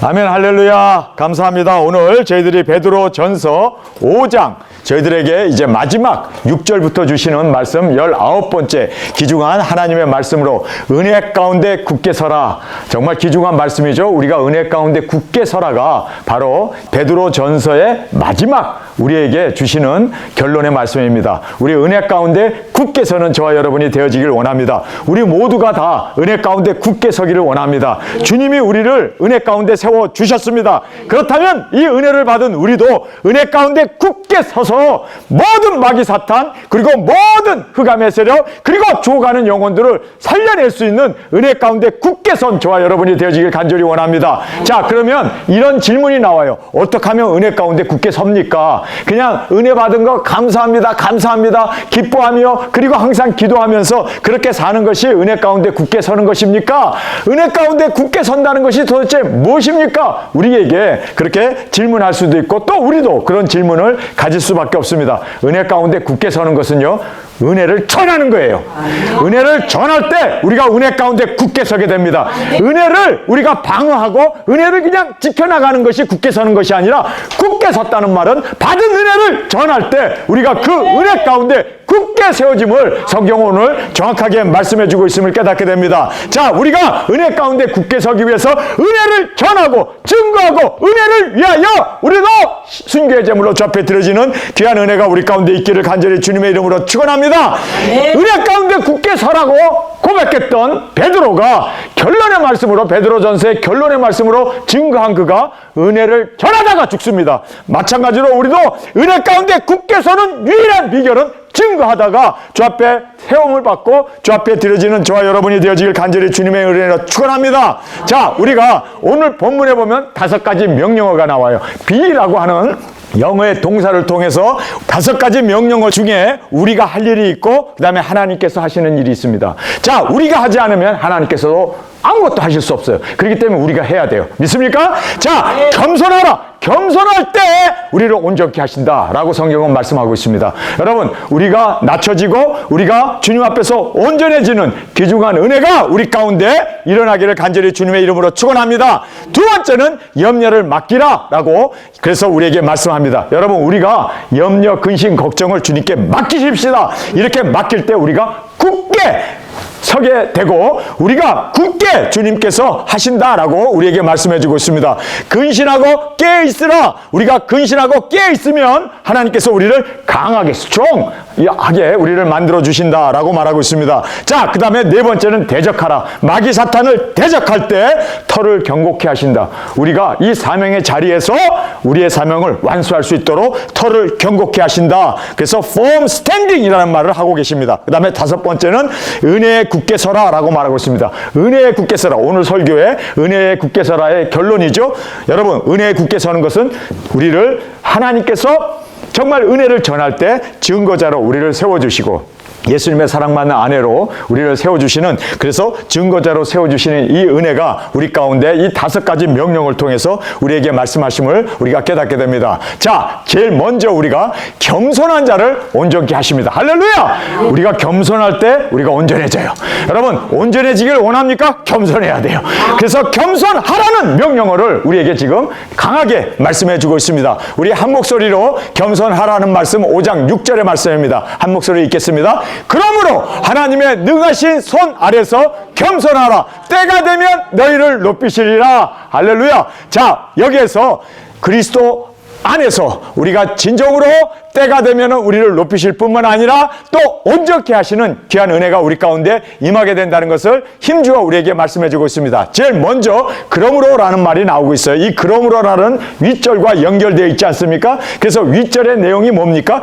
아멘. 할렐루야. 감사합니다. 오늘 저희들이 베드로 전서 5장 저희들에게 이제 마지막 6절부터 주시는 말씀 19번째 귀중한 하나님의 말씀으로 은혜 가운데 굳게 서라. 정말 귀중한 말씀이죠. 우리가 은혜 가운데 굳게 서라가 바로 베드로 전서의 마지막 우리에게 주시는 결론의 말씀입니다. 우리 은혜 가운데 굳게 서는 저와 여러분이 되어지길 원합니다. 우리 모두가 다 은혜 가운데 굳게 서기를 원합니다. 주님이 우리를 은혜 가운데 세워주셨습니다. 그렇다면 이 은혜를 받은 우리도 은혜 가운데 굳게 서서 모든 마귀 사탄 그리고 모든 흑암의 세력 그리고 죽어가는 영혼들을 살려낼 수 있는 은혜 가운데 굳게 선 저와 여러분이 되어지길 간절히 원합니다. 자, 그러면 이런 질문이 나와요. 어떻게 하면 은혜 가운데 굳게 섭니까? 그냥 은혜 받은 거 감사합니다, 감사합니다, 기뻐하며 그리고 항상 기도하면서 그렇게 사는 것이 은혜 가운데 굳게 서는 것입니까? 은혜 가운데 굳게 선다는 것이 도대체 무엇입니까? 우리에게 그렇게 질문할 수도 있고 또 우리도 그런 질문을 가질 수밖에 없습니다. 은혜 가운데 굳게 서는 것은요, 은혜를 전하는 거예요. 은혜를 전할 때 우리가 은혜 가운데 굳게 서게 됩니다. 은혜를 우리가 방어하고 은혜를 그냥 지켜나가는 것이 굳게 서는 것이 아니라 굳게 섰다는 말은 받은 은혜를 전할 때 우리가 그 은혜 가운데 굳게 세워짐을 성경은 오늘 정확하게 말씀해주고 있음을 깨닫게 됩니다. 자, 우리가 은혜 가운데 굳게 서기 위해서 은혜를 전하고 증거하고 은혜를 위하여 우리도 순교의 제물로 주 앞에 드려지는 귀한 은혜가 우리 가운데 있기를 간절히 주님의 이름으로 축원합니다. 은혜 가운데 굳게 서라고 고백했던 베드로가 결론의 말씀으로 베드로전서의 결론의 말씀으로 증거한 그가 은혜를 전하다가 죽습니다. 마찬가지로 우리도 은혜 가운데 굳게 서는 유일한 비결은 증거하다가 주 앞에 세움을 받고 주 앞에 드려지는 저와 여러분이 되어지길 간절히 주님의 은혜로 축원합니다. 자, 우리가 오늘 본문에 보면 5가지 명령어가 나와요. be라고 하는 영어의 동사를 통해서 5가지 명령어 중에 우리가 할 일이 있고 그 다음에 하나님께서 하시는 일이 있습니다. 자, 우리가 하지 않으면 하나님께서도 아무것도 하실 수 없어요. 그렇기 때문에 우리가 해야 돼요. 믿습니까? 자, 겸손하라. 겸손할 때 우리를 온전케 하신다라고 성경은 말씀하고 있습니다. 여러분, 우리가 낮춰지고 우리가 주님 앞에서 온전해지는 귀중한 은혜가 우리 가운데 일어나기를 간절히 주님의 이름으로 축원합니다. 두 번째는 염려를 맡기라라고 그래서 우리에게 말씀합니다. 여러분, 우리가 염려, 근심, 걱정을 주님께 맡기십시다. 이렇게 맡길 때 우리가 굳게 서게 되고 우리가 굳게 주님께서 하신다라고 우리에게 말씀해주고 있습니다. 근신하고 깨어있으라. 우리가 근신하고 깨어있으면 하나님께서 우리를 강하게 스트롱하게 우리를 만들어 주신다라고 말하고 있습니다. 자, 그 다음에 네 번째는 대적하라. 마귀 사탄을 대적할 때 털을 견고케 하신다. 우리가 이 사명의 자리에서 우리의 사명을 완수할 수 있도록 털을 견고케 하신다. 그래서 firm standing이라는 말을 하고 계십니다. 그 다음에 5번째는 은혜에 굳게 서라 라고 말하고 있습니다. 은혜에 굳게 서라. 오늘 설교에 은혜에 굳게 서라의 결론이죠. 여러분, 은혜에 굳게 서는 것은 우리를 하나님께서 정말 은혜를 전할 때 증거자로 우리를 세워주시고 예수님의 사랑받는 아내로 우리를 세워주시는, 그래서 증거자로 세워주시는 이 은혜가 우리 가운데 이 5가지 명령을 통해서 우리에게 말씀하심을 우리가 깨닫게 됩니다. 자, 제일 먼저 우리가 겸손한 자를 온전케 하십니다. 할렐루야! 우리가 겸손할 때 우리가 온전해져요. 여러분, 온전해지길 원합니까? 겸손해야 돼요. 그래서 겸손하라는 명령어를 우리에게 지금 강하게 말씀해 주고 있습니다. 우리 한 목소리로 겸손하라는 말씀 5장 6절의 말씀입니다. 한 목소리 읽겠습니다. 그러므로 하나님의 능하신 손 아래서 겸손하라. 때가 되면 너희를 높이시리라. 할렐루야. 자, 여기에서 그리스도 안에서 우리가 진정으로 때가 되면 우리를 높이실 뿐만 아니라 또 온전케 하시는 귀한 은혜가 우리 가운데 임하게 된다는 것을 힘주어 우리에게 말씀해주고 있습니다. 제일 먼저 그러므로라는 말이 나오고 있어요. 이 그러므로라는 윗절과 연결되어 있지 않습니까? 그래서 윗절의 내용이 뭡니까?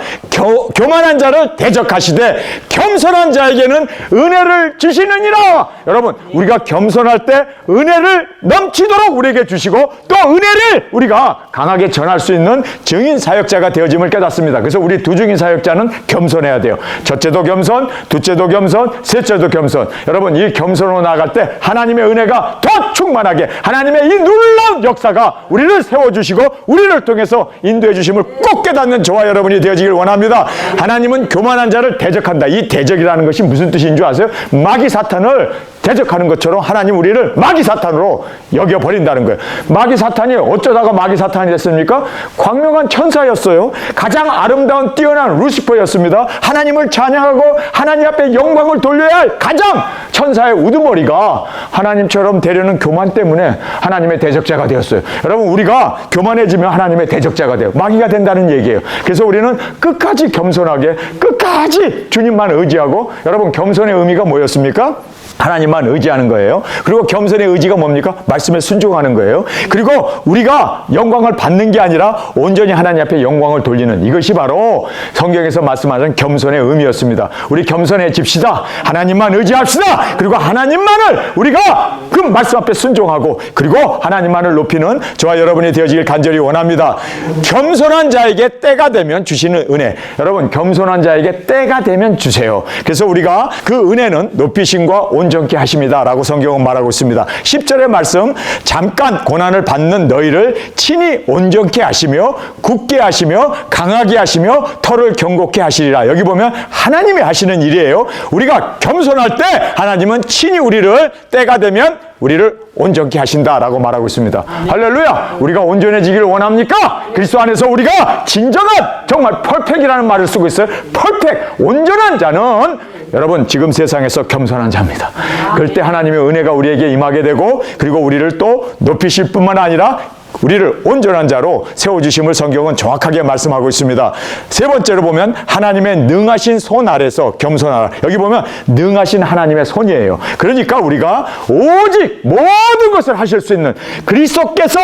교만한 자를 대적하시되 겸손한 자에게는 은혜를 주시느니라. 여러분, 우리가 겸손할 때 은혜를 넘치도록 우리에게 주시고 또 은혜를 우리가 강하게 전할 수 있는 증인 사역자가 되어짐을 깨닫습니다. 겸손합니다. 그래서 우리 두중인 사역자는 겸손해야 돼요. 첫째도 겸손, 둘째도 겸손, 셋째도 겸손. 여러분, 이 겸손으로 나아갈 때 하나님의 은혜가 더 충만하게, 하나님의 이 놀라운 역사가 우리를 세워주시고 우리를 통해서 인도해 주심을 꼭 깨닫는 저와 여러분이 되어지길 원합니다. 하나님은 교만한 자를 대적한다. 이 대적이라는 것이 무슨 뜻인 줄 아세요? 마귀 사탄을 대적하는 것처럼 하나님 우리를 마귀 사탄으로 여겨버린다는 거예요. 마귀 사탄이 어쩌다가 마귀 사탄이 됐습니까? 광명한 천사였어요. 가장 아름다운 뛰어난 루시퍼였습니다. 하나님을 찬양하고 하나님 앞에 영광을 돌려야 할 가장 천사의 우두머리가 하나님처럼 되려는 교만 때문에 하나님의 대적자가 되었어요. 여러분, 우리가 교만해지면 하나님의 대적자가 돼요. 마귀가 된다는 얘기예요. 그래서 우리는 끝까지 겸손하게, 끝까지 주님만 의지하고, 여러분, 겸손의 의미가 뭐였습니까? 하나님만 의지하는 거예요. 그리고 겸손의 의지가 뭡니까? 말씀에 순종하는 거예요. 그리고 우리가 영광을 받는 게 아니라 온전히 하나님 앞에 영광을 돌리는, 이것이 바로 성경에서 말씀하는 겸손의 의미였습니다. 우리 겸손해집시다. 하나님만 의지합시다. 그리고 하나님만을 우리가 그 말씀 앞에 순종하고, 그리고 하나님만을 높이는 저와 여러분이 되어지길 간절히 원합니다. 겸손한 자에게 때가 되면 주시는 은혜. 여러분, 겸손한 자에게 때가 되면 주세요. 그래서 우리가 그 은혜는 높이심과 온전케 하십니다 라고 성경은 말하고 있습니다. 10절의 말씀, 잠깐 고난을 받는 너희를 친히 온전케 하시며 굳게 하시며 강하게 하시며 털을 견고케 하시리라. 여기 보면 하나님이 하시는 일이에요. 우리가 겸손할 때 하나님은 친히 우리를 때가 되면 우리를 온전케 하신다라고 말하고 있습니다. 할렐루야! 우리가 온전해지기를 원합니까? 그리스도 안에서 우리가 진정한, 정말 퍼펙이라는 말을 쓰고 있어요. 퍼펙, 온전한 자는 여러분 지금 세상에서 겸손한 자입니다. 그럴 때 하나님의 은혜가 우리에게 임하게 되고, 그리고 우리를 또 높이실 뿐만 아니라 우리를 온전한 자로 세워주심을 성경은 정확하게 말씀하고 있습니다. 세 번째로 보면 하나님의 능하신 손 아래서 겸손하라. 여기 보면 능하신 하나님의 손이에요. 그러니까 우리가 오직 모든 것을 하실 수 있는 그리스도께서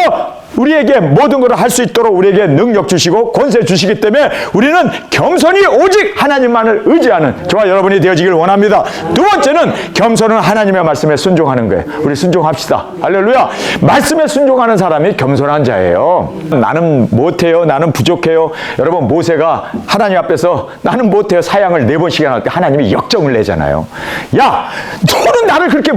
우리에게 모든 것을 할 수 있도록 우리에게 능력 주시고 권세 주시기 때문에 우리는 겸손히 오직 하나님만을 의지하는 저와 여러분이 되어지길 원합니다. 두 번째는 겸손은 하나님의 말씀에 순종하는 거예요. 우리 순종합시다. 할렐루야. 말씀에 순종하는 사람이 겸손한 자예요. 나는 못해요, 나는 부족해요. 여러분, 모세가 하나님 앞에서 나는 못해요 사양을 4번씩이나 할 때 하나님이 역정을 내잖아요. 야, 너는 나를 그렇게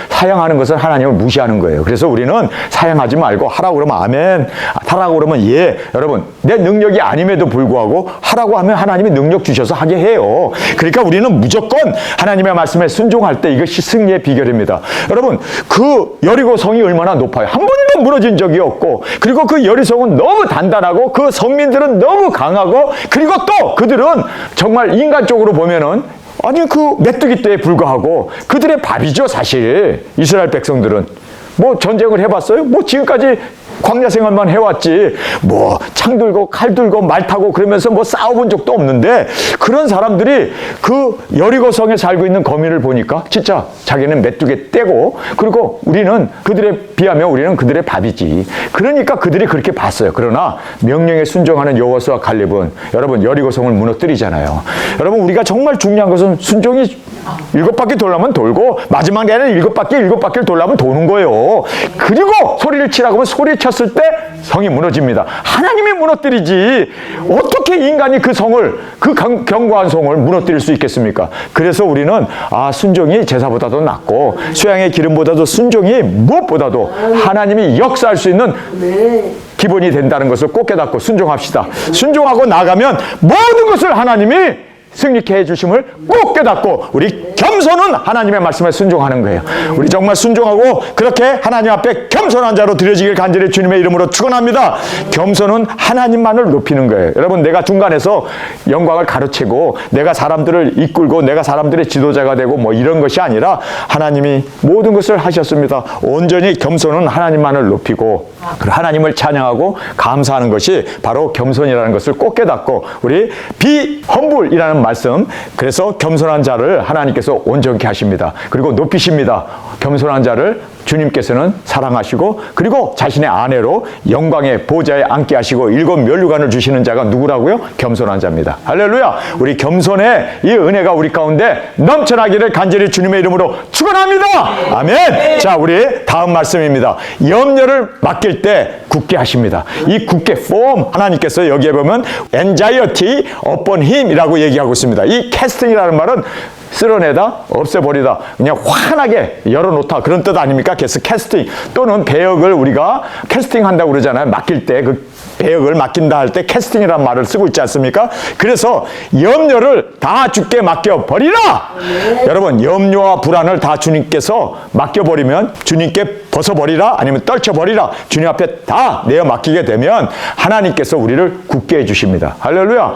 사양하는 것은 하나님을 무시하는 거예요. 그래서 우리는 사양하지 말고 하라고 그러면 아멘, 하라고 그러면 예. 여러분, 내 능력이 아님에도 불구하고 하라고 하면 하나님이 능력 주셔서 하게 해요. 그러니까 우리는 무조건 하나님의 말씀에 순종할 때 이것이 승리의 비결입니다. 여러분, 그 여리고 성이 얼마나 높아요. 한 번도 무너진 적이 없고, 그리고 그 여리성은 너무 단단하고 그 성민들은 너무 강하고, 그리고 또 그들은 정말 인간적으로 보면은 아니 그 메뚜기 떼에 불과하고 그들의 밥이죠. 사실 이스라엘 백성들은 뭐 전쟁을 해봤어요? 뭐 지금까지 광야 생활만 해왔지 뭐 창 들고 칼 들고 말 타고 그러면서 뭐 싸워본 적도 없는데, 그런 사람들이 그 여리고성에 살고 있는 거민을 보니까 진짜 자기는 메뚜기 떼고, 그리고 우리는 그들에 비하면 우리는 그들의 밥이지. 그러니까 그들이 그렇게 봤어요. 그러나 명령에 순종하는 여호수아 갈렙은 여러분 여리고성을 무너뜨리잖아요. 여러분, 우리가 정말 중요한 것은 순종이 7바퀴 돌려면 돌고 마지막에는 7바퀴를 돌려면 도는 거예요. 그리고 소리를 치라고 하면 소리 쳤을 때 성이 무너집니다. 하나님이 무너뜨리지 어떻게 인간이 그 성을, 그 견고한 성을 무너뜨릴 수 있겠습니까? 그래서 우리는 순종이 제사보다도 낫고 수양의 기름보다도 순종이 무엇보다도 하나님이 역사할 수 있는 기본이 된다는 것을 꼭 깨닫고 순종합시다. 순종하고 나가면 모든 것을 하나님이 승리케 해주심을 꼭 깨닫고, 우리 겸손은 하나님의 말씀에 순종하는 거예요. 우리 정말 순종하고 그렇게 하나님 앞에 겸손한 자로 드려지길 간절히 주님의 이름으로 축원합니다. 겸손은 하나님만을 높이는 거예요. 여러분, 내가 중간에서 영광을 가로채고 내가 사람들을 이끌고 내가 사람들의 지도자가 되고 뭐 이런 것이 아니라 하나님이 모든 것을 하셨습니다. 온전히 겸손은 하나님만을 높이고 하나님을 찬양하고 감사하는 것이 바로 겸손이라는 것을 꼭 깨닫고, 우리 비험불이라는 말씀, 그래서 겸손한 자를 하나님께서 온전케 하십니다. 그리고 높이십니다. 겸손한 자를 주님께서는 사랑하시고 그리고 자신의 아내로 영광의 보좌에 앉게 하시고 7 면류관을 주시는 자가 누구라고요? 겸손한 자입니다. 할렐루야. 우리 겸손의 이 은혜가 우리 가운데 넘쳐나기를 간절히 주님의 이름으로 축원합니다. 아멘. 자, 우리 다음 말씀입니다. 염려를 맡길 때 굳게 하십니다. 이 굳게 form 하나님께서 여기에 보면 anxiety upon him 이라고 얘기하고 있습니다. 이 casting이라는 말은 쓸어내다, 없애버리다, 그냥 환하게 열어놓다 그런 뜻 아닙니까? 그래서 캐스팅 또는 배역을 우리가 캐스팅한다고 그러잖아요. 맡길 때 그 배역을 맡긴다 할 때 캐스팅이라는 말을 쓰고 있지 않습니까? 그래서 염려를 다 주께 맡겨버리라. 여러분, 염려와 불안을 다 주님께서 맡겨버리면 주님께 벗어버리라 아니면 떨쳐버리라 주님 앞에 다 내어 맡기게 되면 하나님께서 우리를 굳게 해주십니다. 할렐루야.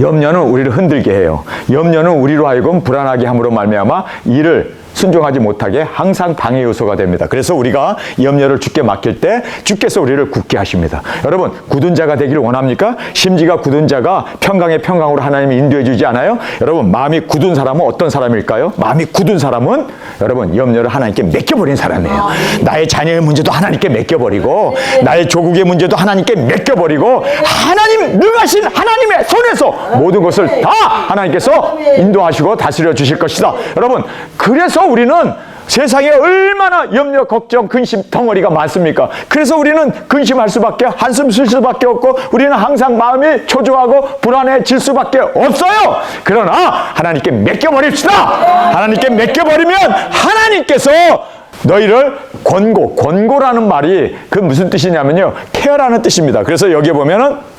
염려는 우리를 흔들게 해요. 염려는 우리로 하여금 불안하게 함으로 말미암아 일을 순종하지 못하게 항상 방해 요소가 됩니다. 그래서 우리가 염려를 주께 맡길 때 주께서 우리를 굳게 하십니다. 여러분, 굳은 자가 되기를 원합니까? 심지가 굳은 자가 평강의 평강으로 하나님이 인도해 주지 않아요? 여러분, 마음이 굳은 사람은 어떤 사람일까요? 마음이 굳은 사람은 여러분 염려를 하나님께 맡겨버린 사람이에요. 나의 자녀의 문제도 하나님께 맡겨버리고 나의 조국의 문제도 하나님께 맡겨버리고 하나님 능하신 하나님의 손에서 모든 것을 다 하나님께서 인도하시고 다스려 주실 것이다. 여러분, 그래서 우리는 세상에 얼마나 염려, 걱정, 근심 덩어리가 많습니까? 그래서 우리는 근심할 수밖에, 한숨 쉴 수밖에 없고 우리는 항상 마음이 초조하고 불안해질 수밖에 없어요. 그러나 하나님께 맡겨버립시다. 하나님께 맡겨버리면 하나님께서 너희를 권고라는 말이 그 무슨 뜻이냐면요, 케어라는 뜻입니다. 그래서 여기에 보면은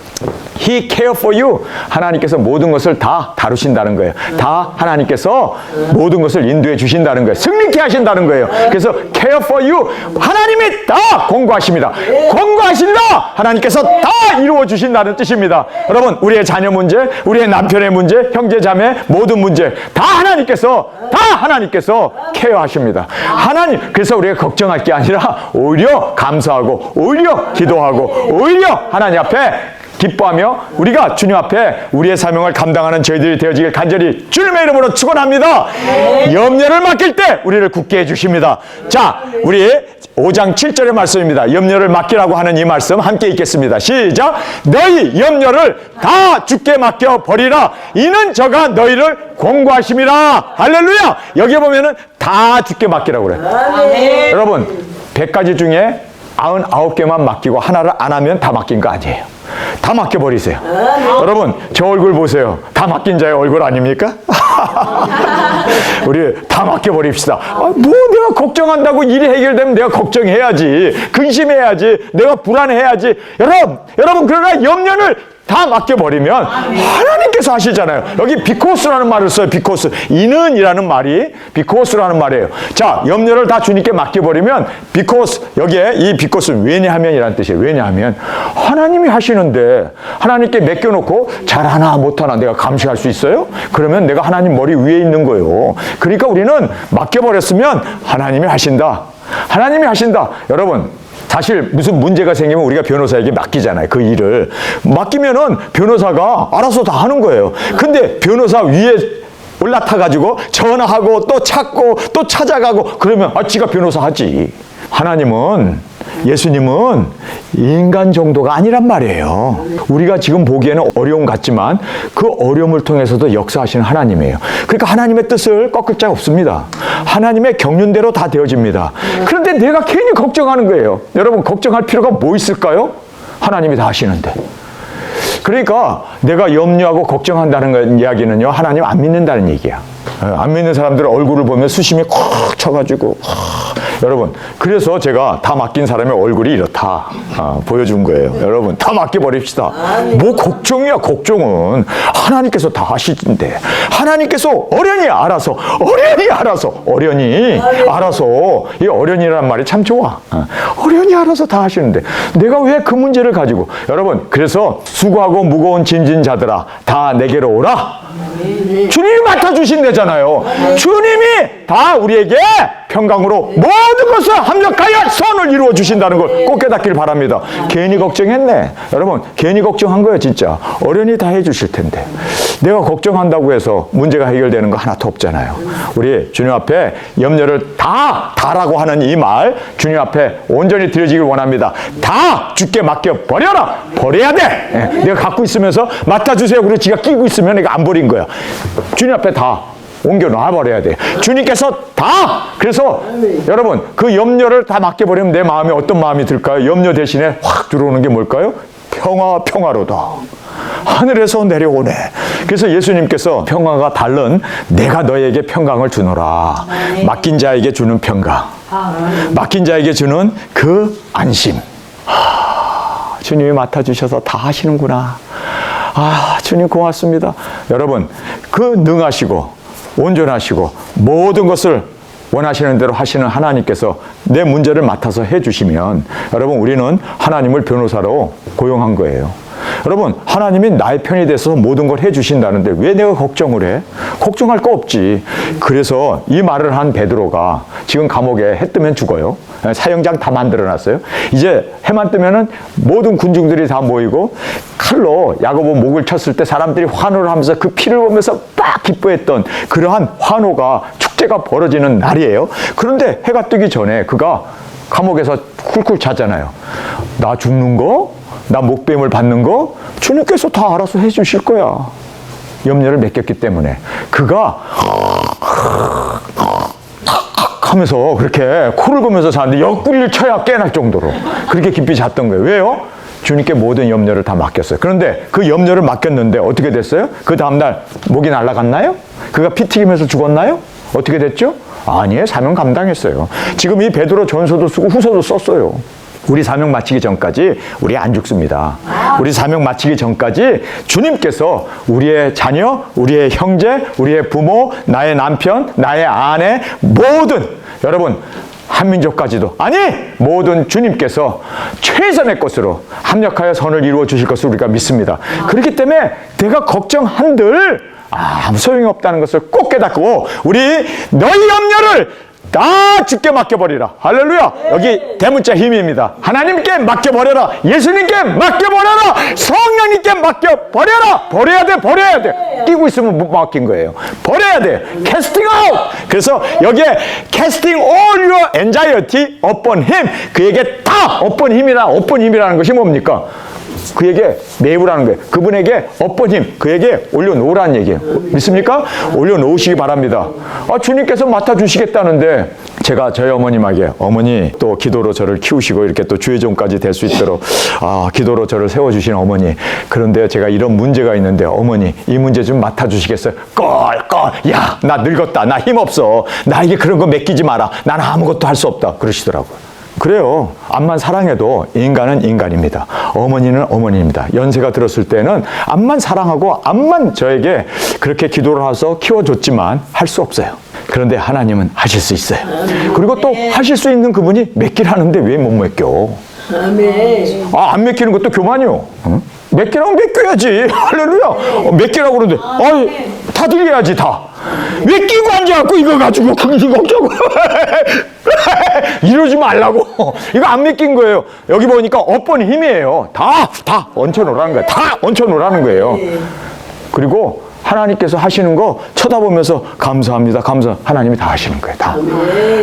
He care for you. 하나님께서 모든 것을 다 다루신다는 거예요. 다 하나님께서 모든 것을 인도해 주신다는 거예요. 승리케 하신다는 거예요. 그래서 care for you. 하나님이 다 권고하십니다. 권고하신다. 하나님께서 다 이루어 주신다는 뜻입니다. 여러분, 우리의 자녀 문제, 우리의 남편의 문제, 형제 자매 모든 문제 다 하나님께서 케어하십니다. 하나님, 그래서 우리가 걱정할 게 아니라 오히려 감사하고 오히려 기도하고 오히려 하나님 앞에 기뻐하며 우리가 주님 앞에 우리의 사명을 감당하는 저희들이 되어지길 간절히 주님의 이름으로 축원합니다. 염려를 맡길 때 우리를 굳게 해주십니다. 자, 우리 5장 7절의 말씀입니다. 염려를 맡기라고 하는 이 말씀 함께 읽겠습니다. 시작. 너희 염려를 다 주께 맡겨버리라. 이는 저가 너희를 권고하심이라. 할렐루야. 여기 보면은 다 주께 맡기라고 그래요. 여러분, 100가지 중에 99개만 맡기고 하나를 안 하면 다 맡긴 거 아니에요. 다 맡겨버리세요. 여러분, 저 얼굴 보세요. 다 맡긴 자의 얼굴 아닙니까? 우리 다 맡겨버립시다. 뭐 내가 걱정한다고 일이 해결되면 내가 걱정해야지, 근심해야지, 내가 불안해야지. 여러분 그러나 염려를 다 맡겨버리면 하나님께서 하시잖아요. 여기 비코스라는 말을 써요. 비코스. 이는이라는 말이 비코스라는 말이에요. 자, 염려를 다 주님께 맡겨버리면 비코스, 여기에 이 비코스는 왜냐하면이라는 뜻이에요. 왜냐하면 하나님이 하시는데 하나님께 맡겨놓고 잘하나 못하나 내가 감시할 수 있어요? 그러면 내가 하나님 머리 위에 있는 거예요. 그러니까 우리는 맡겨버렸으면 하나님이 하신다. 하나님이 하신다. 여러분, 사실 무슨 문제가 생기면 우리가 변호사에게 맡기잖아요. 그 일을 맡기면은 변호사가 알아서 다 하는 거예요. 근데 변호사 위에 올라타가지고 전화하고 또 찾고 또 찾아가고 그러면 지가 변호사 하지. 하나님은, 예수님은 인간 정도가 아니란 말이에요. 우리가 지금 보기에는 어려움 같지만 그 어려움을 통해서도 역사하시는 하나님이에요. 그러니까 하나님의 뜻을 꺾을 자가 없습니다. 하나님의 경륜대로 다 되어집니다. 그런데 내가 괜히 걱정하는 거예요. 여러분, 걱정할 필요가 뭐 있을까요? 하나님이 다 하시는데. 그러니까 내가 염려하고 걱정한다는 이야기는요, 하나님 안 믿는다는 얘기야. 안 믿는 사람들의 얼굴을 보면 수심이 콱 쳐가지고 여러분, 그래서 제가 다 맡긴 사람의 얼굴이 이렇다 보여준 거예요. 여러분, 다 맡겨버립시다. 뭐 걱정이야. 걱정은 하나님께서 다 하시는데 하나님께서 어련히 알아서 이 어련이라는 말이 참 좋아. 어련히 알아서 다 하시는데 내가 왜 그 문제를 가지고. 여러분, 그래서 수고하고 무거운 짐진 자들아 다 내게로 오라. 주님이 맡아주신대잖아요. 주님이 다 우리에게 평강으로 모든 것을 합력하여 선을 이루어 주신다는 걸 꼭 깨닫길 바랍니다. 괜히 걱정했네. 여러분, 괜히 걱정한 거예요. 진짜 어련히 다 해주실 텐데. 내가 걱정한다고 해서 문제가 해결되는 거 하나도 없잖아요. 우리 주님 앞에 염려를 다라고 하는 이 말 주님 앞에 온전히 드려지길 원합니다. 다 주께 맡겨버려라. 버려야 돼. 내가 갖고 있으면서 맡아주세요. 그리고 지가 끼고 있으면 내가 안 버린 거야. 주님 앞에 다 옮겨 놔버려야 돼. 주님께서 다. 그래서 여러분 그 염려를 다 맡겨버리면 내 마음에 어떤 마음이 들까요? 염려 대신에 확 들어오는 게 뭘까요? 평화로다. 하늘에서 내려오네. 그래서 예수님께서 평화가 다른 내가 너에게 평강을 주노라. 맡긴 자에게 주는 평강, 맡긴 자에게 주는 그 안심. 주님이 맡아주셔서 다 하시는구나. 주님 고맙습니다. 여러분 그 능하시고 온전하시고 모든 것을 원하시는 대로 하시는 하나님께서 내 문제를 맡아서 해주시면 여러분 우리는 하나님을 변호사로 고용한 거예요. 여러분 하나님이 나의 편이 돼서 모든 걸 해주신다는데 왜 내가 걱정을 해? 걱정할 거 없지. 그래서 이 말을 한 베드로가 지금 감옥에 해 뜨면 죽어요. 사형장 다 만들어놨어요. 이제 해만 뜨면은 모든 군중들이 다 모이고 칼로 야고보 목을 쳤을 때 사람들이 환호를 하면서 그 피를 보면서 막 기뻐했던 그러한 환호가 축제가 벌어지는 날이에요. 그런데 해가 뜨기 전에 그가 감옥에서 쿨쿨 자잖아요. 나 죽는 거? 나 목뱀을 받는 거? 주님께서 다 알아서 해주실 거야. 염려를 맡겼기 때문에 그가 하면서 그렇게 코를 고면서 자는데 옆구리를 쳐야 깨날 정도로 그렇게 깊이 잤던 거예요. 왜요? 주님께 모든 염려를 다 맡겼어요. 그런데 그 염려를 맡겼는데 어떻게 됐어요? 그 다음날 목이 날아갔나요? 그가 피 튀기면서 죽었나요? 어떻게 됐죠? 아니에요. 사명 감당했어요. 지금 이 베드로 전서도 쓰고 후서도 썼어요. 우리 사명 마치기 전까지 우리 안 죽습니다. 우리 사명 마치기 전까지 주님께서 우리의 자녀, 우리의 형제, 우리의 부모, 나의 남편, 나의 아내 모든 여러분 한민족까지도 아니 모든 주님께서 최선의 것으로 합력하여 선을 이루어 주실 것을 우리가 믿습니다. 그렇기 때문에 내가 걱정한들 아무 소용이 없다는 것을 꼭 깨닫고 우리 너희 염려를 다 주께 맡겨버리라. 할렐루야. 여기 대문자 힘입니다. 하나님께 맡겨버려라. 예수님께 맡겨버려라. 성령님께 맡겨버려라. 버려야 돼. 버려야 돼. 끼고 있으면 못 맡긴 거예요. 버려야 돼. Casting out. 그래서 여기에 casting all your anxiety upon him. 그에게 다 upon 힘이라는 것이 뭡니까? 그에게 내부라는 거예요. 그분에게 upon him. 그에게 올려놓으라는 얘기예요. 믿습니까? 올려놓으시기 바랍니다. 주님께서 맡아주시겠다는데 제가 저희 어머님에게 어머니 또 기도로 저를 키우시고 이렇게 또 주의종까지 될 수 있도록 기도로 저를 세워주신 어머니 그런데 제가 이런 문제가 있는데 어머니 이 문제 좀 맡아주시겠어요? 야 나 늙었다. 나 힘없어. 나에게 그런 거 맡기지 마라. 나는 아무것도 할 수 없다. 그러시더라고요. 그래요. 암만 사랑해도 인간은 인간입니다. 어머니는 어머니입니다. 연세가 들었을 때는 암만 사랑하고 암만 저에게 그렇게 기도를 해서 키워줬지만 할 수 없어요. 그런데 하나님은 하실 수 있어요. 그리고 또 하실 수 있는 그분이 맡기라는데 왜 못 맡겨? 안 맡기는 것도 교만이요. 응? 맡기라고 맡겨야지. 할렐루야. 맡기라고 그러는데 다 드려야지 다. 왜 끼고 앉아갖고 이거 가지고 걱정하고 이러지 말라고. 이거 안 맡긴 거예요. 여기 보니까 업본 힘이에요. 다 얹혀놓으라는 거예요. 다 얹혀놓으라는 거예요. 그리고 하나님께서 하시는 거 쳐다보면서 감사합니다. 하나님이 다 하시는 거예요. 다.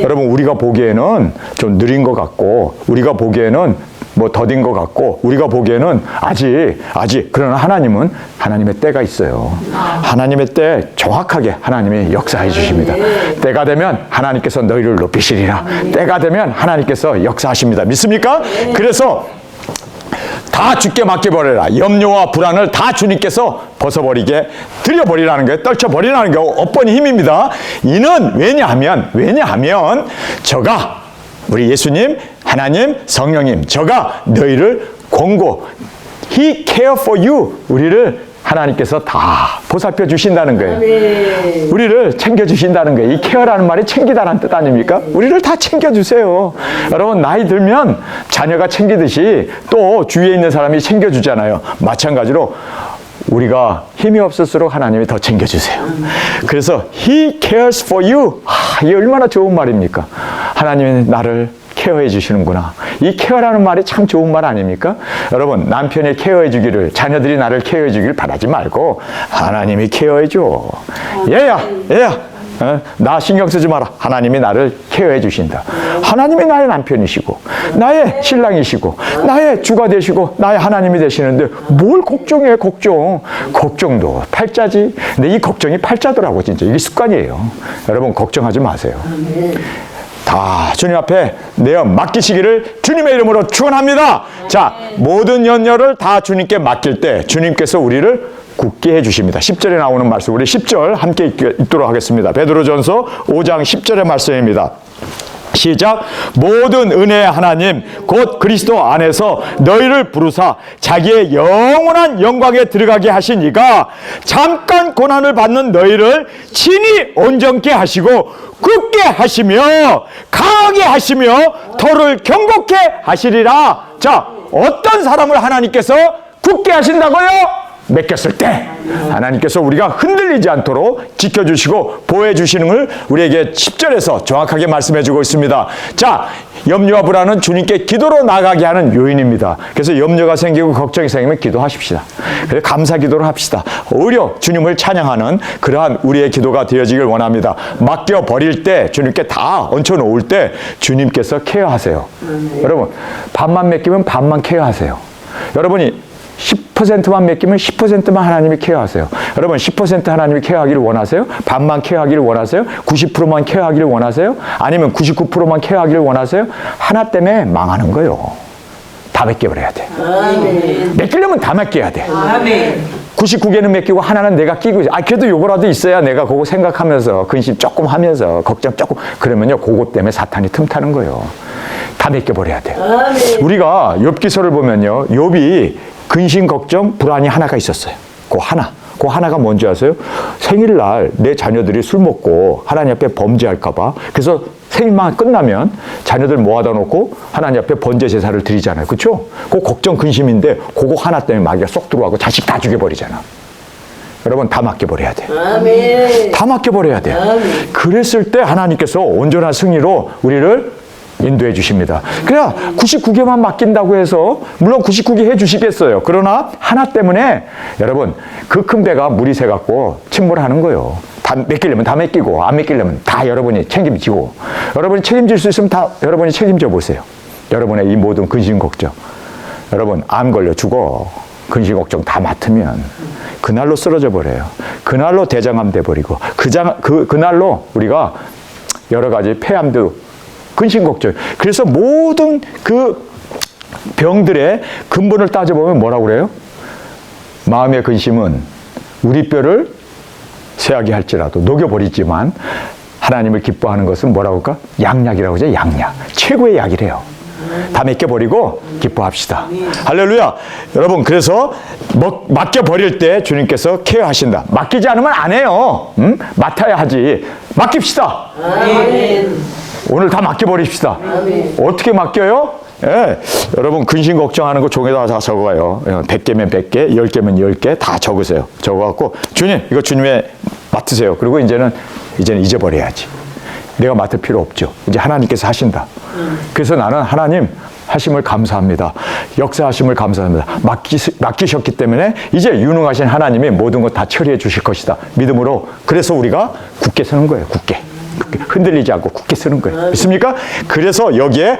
여러분 우리가 보기에는 좀 느린 것 같고 우리가 보기에는 뭐 더딘 것 같고 우리가 보기에는 아직 그러나 하나님은 하나님의 때가 있어요. 하나님의 때 정확하게 하나님이 역사해 주십니다. 때가 되면 하나님께서 너희를 높이시리라. 때가 되면 하나님께서 역사하십니다. 믿습니까? 그래서 다 주께 맡겨버려라. 염려와 불안을 다 주님께서 벗어버리게 드려버리라는 거예요. 떨쳐버리라는 게 업본의 힘입니다. 이는 왜냐하면 저가 우리 예수님, 하나님, 성령님 저가 너희를 권고 He care for you. 우리를 하나님께서 다 보살펴 주신다는 거예요. 우리를 챙겨주신다는 거예요. 이 케어라는 말이 챙기다라는 뜻 아닙니까? 우리를 다 챙겨주세요. 여러분 나이 들면 자녀가 챙기듯이 또 주위에 있는 사람이 챙겨주잖아요. 마찬가지로 우리가 힘이 없을수록 하나님이 더 챙겨주세요. 그래서 He cares for you. 이게 얼마나 좋은 말입니까? 하나님이 나를 케어해 주시는구나. 이 케어라는 말이 참 좋은 말 아닙니까? 여러분, 남편이 케어해 주기를, 자녀들이 나를 케어해 주기를 바라지 말고 하나님이 케어해 줘. 얘야 나 신경 쓰지 마라. 하나님이 나를 케어해 주신다. 하나님이 나의 남편이시고 나의 신랑이시고 나의 주가 되시고 나의 하나님이 되시는데 뭘 걱정해. 걱정도 팔자지. 근데 이 걱정이 팔자더라고. 진짜 이게 습관이에요. 여러분, 걱정하지 마세요. 다 주님 앞에 내어 맡기시기를 주님의 이름으로 축원합니다. 자, 모든 염려를 다 주님께 맡길 때 주님께서 우리를 굳게 해주십니다. 10절에 나오는 말씀, 우리 10절 함께 읽도록 하겠습니다. 베드로전서 5장 10절의 말씀입니다. 시작. 모든 은혜의 하나님 곧 그리스도 안에서 너희를 부르사 자기의 영원한 영광에 들어가게 하신 이가 잠깐 고난을 받는 너희를 친히 온전케 하시고 굳게 하시며 강하게 하시며 더를 경고케 하시리라. 자, 어떤 사람을 하나님께서 굳게 하신다고요? 맡겼을 때 하나님께서 우리가 흔들리지 않도록 지켜주시고 보호해주시는 걸 우리에게 10절에서 정확하게 말씀해주고 있습니다. 자, 염려와 불안은 주님께 기도로 나가게 하는 요인입니다. 그래서 염려가 생기고 걱정이 생기면 기도하십시다. 그래서 감사 기도를 합시다. 오히려 주님을 찬양하는 그러한 우리의 기도가 되어지길 원합니다. 맡겨버릴 때, 주님께 다 얹혀놓을 때 주님께서 케어하세요. 여러분, 반만 맡기면 반만 케어하세요. 여러분이 10%만 맡기면 10%만 하나님이 케어하세요. 여러분, 10% 하나님이 케어하기를 원하세요? 반만 케어하기를 원하세요? 90%만 케어하기를 원하세요? 아니면 99%만 케어하기를 원하세요? 하나 때문에 망하는 거예요. 다 맡겨버려야 돼. 아멘. 맡기려면 다 맡겨야 돼. 아멘. 99개는 맡기고 하나는 내가 끼고 있어. 그래도 요거라도 있어야 내가 그거 생각하면서 근심 조금 하면서 걱정 조금 그러면요, 그거 때문에 사탄이 틈타는 거예요. 다 맡겨버려야 돼. 아멘. 우리가 욥기서를 보면요, 욥이 근심, 걱정, 불안이 하나가 있었어요. 그 하나가 뭔지 아세요? 생일날 내 자녀들이 술 먹고 하나님 앞에 범죄할까봐. 그래서 생일만 끝나면 자녀들 모아다 놓고 하나님 앞에 번제 제사를 드리잖아요. 그렇죠? 그 걱정, 근심인데 그거 하나 때문에 마귀가 쏙 들어가고 자식 다 죽여버리잖아. 여러분, 다 맡겨버려야 돼. 아멘. 다 맡겨버려야 돼. 아멘. 그랬을 때 하나님께서 온전한 승리로 우리를 인도해 주십니다. 그래야 99개만 맡긴다고 해서 물론 99개 해 주시겠어요. 그러나 하나 때문에 여러분, 그 큰 배가 물이 새갖고 침몰하는 거예요. 다 맡기려면 다 맡기고 안 맡기려면 다 여러분이 책임지고, 여러분이 책임질 수 있으면 다 여러분이 책임져 보세요. 여러분의 이 모든 근심 걱정, 여러분 암 걸려 죽어 근심 걱정 다 맡으면 그날로 쓰러져 버려요. 그날로 대장암 돼버리고 그날로 우리가 여러 가지 폐암도 근심 걱정. 그래서 모든 그 병들의 근본을 따져보면 뭐라고 그래요? 마음의 근심은 우리 뼈를 쇠하게 할지라도 녹여버리지만 하나님을 기뻐하는 것은 뭐라고 할까? 양약이라고 하죠. 양약. 최고의 약이래요. 다 맡겨버리고 기뻐합시다. 할렐루야. 여러분, 그래서 맡겨버릴 때 주님께서 케어하신다. 맡기지 않으면 안 해요. 맡아야 하지. 맡깁시다. 아멘. 오늘 다 맡겨버립시다. 아멘. 어떻게 맡겨요? 예. 여러분, 근심 걱정하는 거 종에다 다 적어요. 100개면 100개, 10개면 10개 다 적으세요. 적어갖고 주님, 이거 주님의 맡으세요. 그리고 이제는 잊어버려야지. 내가 맡을 필요 없죠. 이제 하나님께서 하신다. 그래서 나는 하나님 하심을 감사합니다. 역사하심을 감사합니다. 맡기셨기 때문에 이제 유능하신 하나님이 모든 것 다 처리해 주실 것이다. 믿음으로. 그래서 우리가 굳게 서는 거예요. 굳게. 흔들리지 않고 굳게 서는 거예요. 믿습니까? 그래서 여기에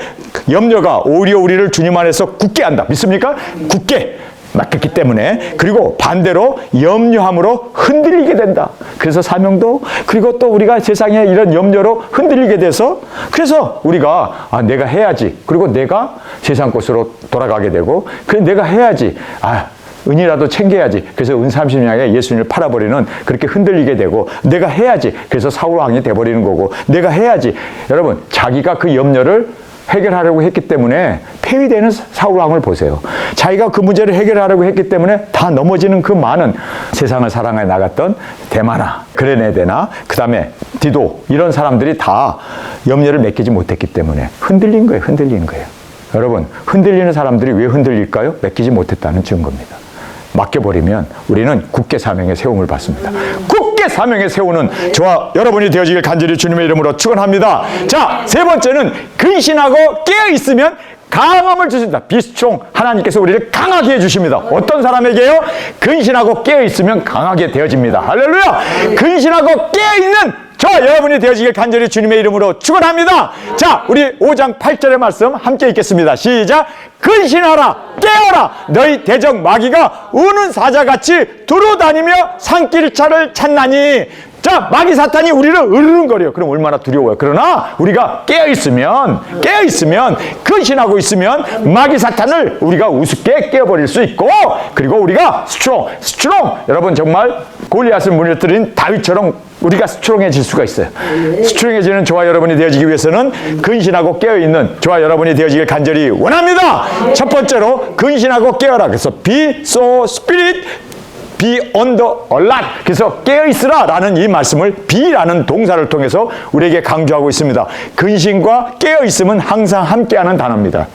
염려가 오히려 우리를 주님 안에서 굳게 한다. 믿습니까? 굳게 맡겼기 때문에. 그리고 반대로 염려함으로 흔들리게 된다. 그래서 사명도, 그리고 또 우리가 세상에 이런 염려로 흔들리게 돼서, 그래서 우리가 내가 해야지. 그리고 내가 세상 곳으로 돌아가게 되고, 그래 내가 해야지. 은이라도 챙겨야지. 그래서 은 30냥에 예수님을 팔아버리는, 그렇게 흔들리게 되고, 내가 해야지. 그래서 사울왕이 돼버리는 거고, 내가 해야지. 여러분, 자기가 그 염려를 해결하려고 했기 때문에 폐위되는 사울왕을 보세요. 자기가 그 문제를 해결하려고 했기 때문에 다 넘어지는 그 많은 세상을 사랑해 나갔던 데마나, 그레네데나, 그 다음에 디도, 이런 사람들이 다 염려를 맡기지 못했기 때문에 흔들린 거예요. 흔들리는 거예요. 여러분, 흔들리는 사람들이 왜 흔들릴까요? 맡기지 못했다는 증거입니다. 맡겨버리면 우리는 굳게 사명의 세움을 받습니다. 굳게 굳게 사명에 세우는 저와 여러분이 되어지길 간절히 주님의 이름으로 축원합니다. 자, 세 번째는 근신하고 깨어있으면 강함을 주신다. 비스트롱. 하나님께서 우리를 강하게 해주십니다. 어떤 사람에게요? 근신하고 깨어있으면 강하게 되어집니다. 할렐루야. 근신하고 깨어있는 저와 여러분이 되어지길 간절히 주님의 이름으로 축원합니다. 자, 우리 5장 8절의 말씀 함께 읽겠습니다. 시작. 근신하라, 깨어라. 너희 대적 마귀가 우는 사자같이 두루다니며 산길차를 찾나니. 자, 마귀 사탄이 우리를 으르렁거려요. 그럼 얼마나 두려워요. 그러나 우리가 깨어있으면 근신하고 있으면 마귀 사탄을 우리가 우습게 깨어버릴 수 있고, 그리고 우리가 스트롱. 여러분, 정말 골리앗을 무너뜨린 다윗처럼 우리가 스트롱해질 수가 있어요. 스트롱해지는 저와 여러분이 되어지기 위해서는 근신하고 깨어있는 저와 여러분이 되어지길 간절히 원합니다. 첫 번째로 근신하고 깨어라. 그래서 be so spirit, be on the alert. 그래서 깨어있으라 라는 이 말씀을 be라는 동사를 통해서 우리에게 강조하고 있습니다. 근신과 깨어있음은 항상 함께하는 단어입니다.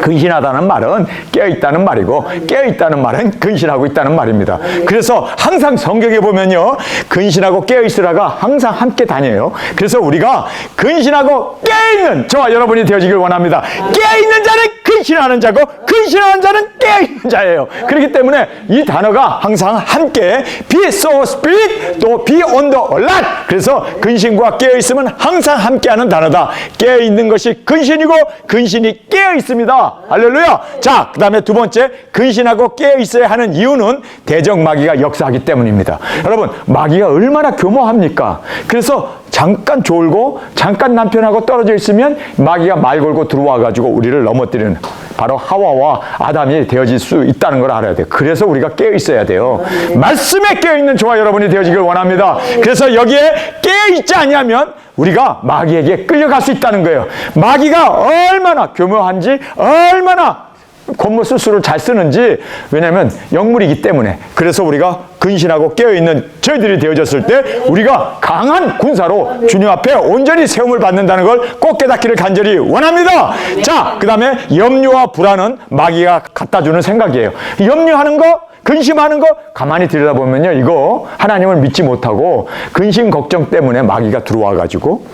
근신하다는 말은 깨어있다는 말이고, 깨어있다는 말은 근신하고 있다는 말입니다. 그래서 항상 성경에 보면요, 근신하고 깨어있으라가 항상 함께 다녀요. 그래서 우리가 근신하고 깨어있는 저와 여러분이 되어지길 원합니다. 깨어있는 자는 근신하는 자고, 근신하는 자는 깨어있는 자예요. 그렇기 때문에 이 단어가 항상 함께 be so spirit, 또 be on the alert. 그래서 근신과 깨어있음은 항상 함께하는 단어다. 깨어있는 것이 근신이고 근신이 깨어있습니다. 할렐루야. 자, 그 다음에 두 번째, 근신하고 깨어있어야 하는 이유는 대적 마귀가 역사하기 때문입니다. 여러분, 마귀가 얼마나 교모합니까? 그래서 잠깐 졸고 잠깐 남편하고 떨어져 있으면 마귀가 말 걸고 들어와 가지고 우리를 넘어뜨리는, 바로 하와와 아담이 되어질 수 있다는 걸 알아야 돼요. 그래서 우리가 깨어 있어야 돼요. 말씀에 깨어 있는 저와 여러분이 되어지길 원합니다. 그래서 여기에 깨어 있지 않으면 우리가 마귀에게 끌려갈 수 있다는 거예요. 마귀가 얼마나 교묘한지, 얼마나 권모 술수를 잘 쓰는지, 왜냐하면 영물이기 때문에. 그래서 우리가 근신하고 깨어있는 저희들이 되어졌을 때 우리가 강한 군사로 주님 앞에 온전히 세움을 받는다는 걸 꼭 깨닫기를 간절히 원합니다. 자, 그 다음에 염려와 불안은 마귀가 갖다주는 생각이에요. 염려하는 거, 근심하는 거 가만히 들여다보면요, 이거 하나님을 믿지 못하고 근심 걱정 때문에 마귀가 들어와가지고,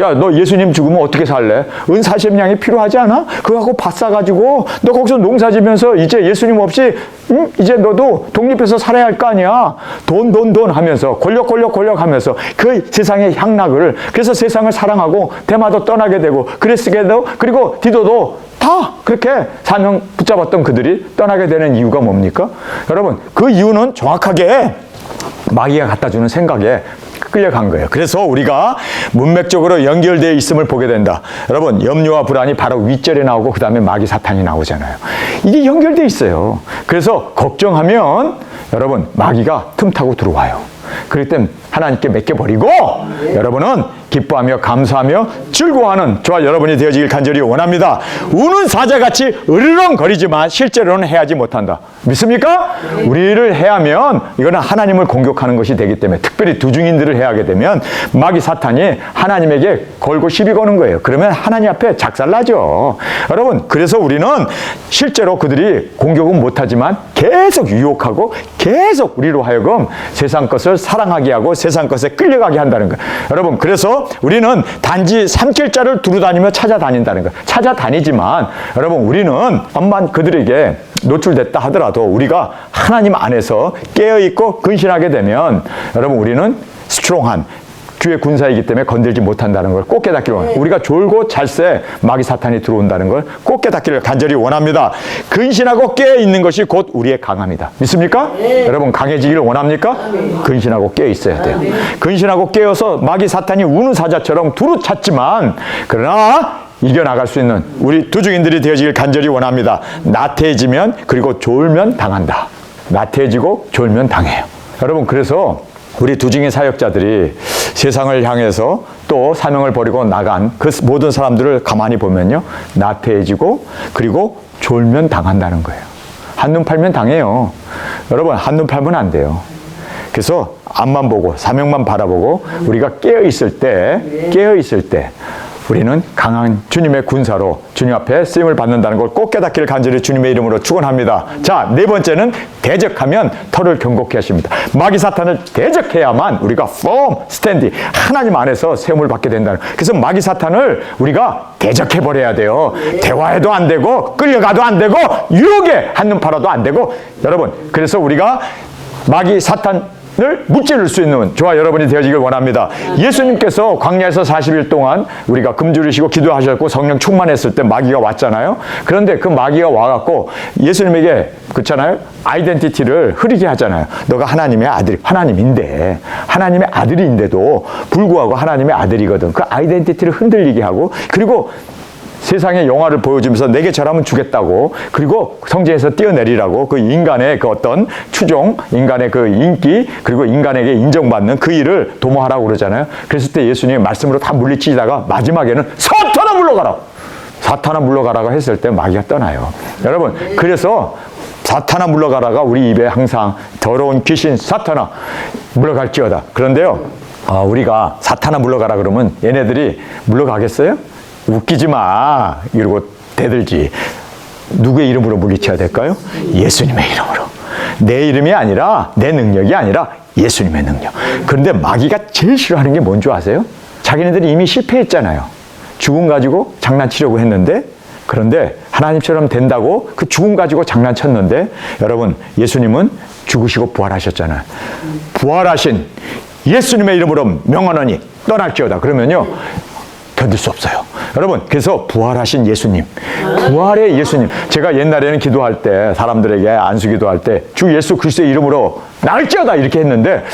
야, 너 예수님 죽으면 어떻게 살래? 은 40냥이 필요하지 않아? 그거 갖고 밭 사가지고 너 거기서 농사 지면서 이제 예수님 없이 이제 너도 독립해서 살아야 할 거 아니야. 돈 하면서 권력 하면서 그 세상의 향락을, 그래서 세상을 사랑하고 대마도 떠나게 되고, 그레스게도 그리고 디도도 다 그렇게 사명 붙잡았던 그들이 떠나게 되는 이유가 뭡니까? 여러분, 그 이유는 정확하게 마귀가 갖다주는 생각에 끌려간 거예요. 그래서 우리가 문맥적으로 연결되어 있음을 보게 된다. 여러분, 염려와 불안이 바로 윗절에 나오고 그 다음에 마귀 사탄이 나오잖아요. 이게 연결되어 있어요. 그래서 걱정하면 여러분, 마귀가 틈타고 들어와요. 그럴 땐 하나님께 맡겨버리고 여러분은 기뻐하며 감사하며 즐거워하는 저와 여러분이 되어지길 간절히 원합니다. 우는 사자같이 으르렁거리지만 실제로는 해하지 못한다. 믿습니까? 우리를 해하면 이거는 하나님을 공격하는 것이 되기 때문에, 특별히 두중인들을 해하게 되면 마귀 사탄이 하나님에게 걸고 시비 거는 거예요. 그러면 하나님 앞에 작살나죠. 여러분, 그래서 우리는 실제로 그들이 공격은 못하지만 계속 유혹하고 계속 우리로 하여금 세상 것을 사랑하게 하고 세상 것에 끌려가게 한다는 거예요. 여러분, 그래서 우리는 단지 산길자를 두루다니며 찾아다닌다는 거예요. 찾아다니지만 여러분, 우리는 암만 그들에게 노출됐다 하더라도 우리가 하나님 안에서 깨어있고 근신하게 되면 여러분, 우리는 스트롱한 주의 군사이기 때문에 건들지 못한다는 걸 꼭 깨닫기를 원합니다. 우리가 졸고 잘새 마귀 사탄이 들어온다는 걸 꼭 깨닫기를 간절히 원합니다. 근신하고 깨어있는 것이 곧 우리의 강함이다. 믿습니까? 여러분, 강해지기를 원합니까? 근신하고 깨어있어야 돼요. 근신하고 깨어서 마귀 사탄이 우는 사자처럼 두루 찾지만, 그러나 이겨나갈 수 있는 우리 두중인들이 되어지길 간절히 원합니다. 나태해지면, 그리고 졸면 당한다. 나태해지고 졸면 당해요. 여러분, 그래서 우리 두중인 사역자들이 세상을 향해서 또 사명을 버리고 나간 그 모든 사람들을 가만히 보면요, 나태해지고 그리고 졸면 당한다는 거예요. 한눈 팔면 당해요. 여러분, 한눈 팔면 안 돼요. 그래서 앞만 보고 사명만 바라보고 우리가 깨어있을 때 우리는 강한 주님의 군사로 주님 앞에 쓰임을 받는다는 걸 꼭 깨닫기를 간절히 주님의 이름으로 축원합니다. 자, 네 번째는 대적하면 터를 견고케 하십니다. 마귀 사탄을 대적해야만 우리가 firm, standing, 하나님 안에서 세움을 받게 된다는. 그래서 마귀 사탄을 우리가 대적해버려야 돼요. 대화해도 안 되고 끌려가도 안 되고 유혹에 한눈 팔아도 안 되고. 여러분, 그래서 우리가 마귀 사탄을 무찌를 수 있는 저와 여러분이 되어지길 원합니다. 예수님께서 광야에서 40일 동안 우리가 금주르시고 기도하셨고 성령 충만했을 때 마귀가 왔잖아요. 그런데 그 마귀가 와갖고 예수님에게 그렇잖아요. 아이덴티티를 흐리게 하잖아요. 너가 하나님의 아들, 하나님인데 하나님의 아들인데도 불구하고 하나님의 아들이거든. 그 아이덴티티를 흔들리게 하고 그리고 세상의 영화를 보여주면서 내게 저라면 주겠다고 그리고 성전에서 뛰어내리라고 그 인간의 그 어떤 추종, 인간의 그 인기 그리고 인간에게 인정받는 그 일을 도모하라고 그러잖아요. 그랬을 때 예수님이 말씀으로 다 물리치다가 마지막에는 사탄아 물러가라! 사탄아 물러가라고 했을 때 마귀가 떠나요. 여러분, 그래서 사탄아 물러가라가 우리 입에 항상 더러운 귀신 사탄아 물러갈지어다. 그런데요, 우리가 사탄아 물러가라 그러면 얘네들이 물러가겠어요? 웃기지 마 이러고 대들지. 누구의 이름으로 물리쳐야 될까요? 예수님의 이름으로. 내 이름이 아니라 내 능력이 아니라 예수님의 능력. 그런데 마귀가 제일 싫어하는 게 뭔 줄 아세요? 자기네들이 이미 실패했잖아요. 죽음 가지고 장난치려고 했는데 그런데 하나님처럼 된다고 그 죽음 가지고 장난쳤는데 여러분 예수님은 죽으시고 부활하셨잖아요. 부활하신 예수님의 이름으로 명하노니 떠날지어다. 그러면요 견딜 수 없어요. 여러분, 그래서 부활하신 예수님, 부활의 예수님. 제가 옛날에는 기도할 때, 사람들에게 안수 기도할 때, 주 예수 그리스도의 이름으로 나을지어다 이렇게 했는데,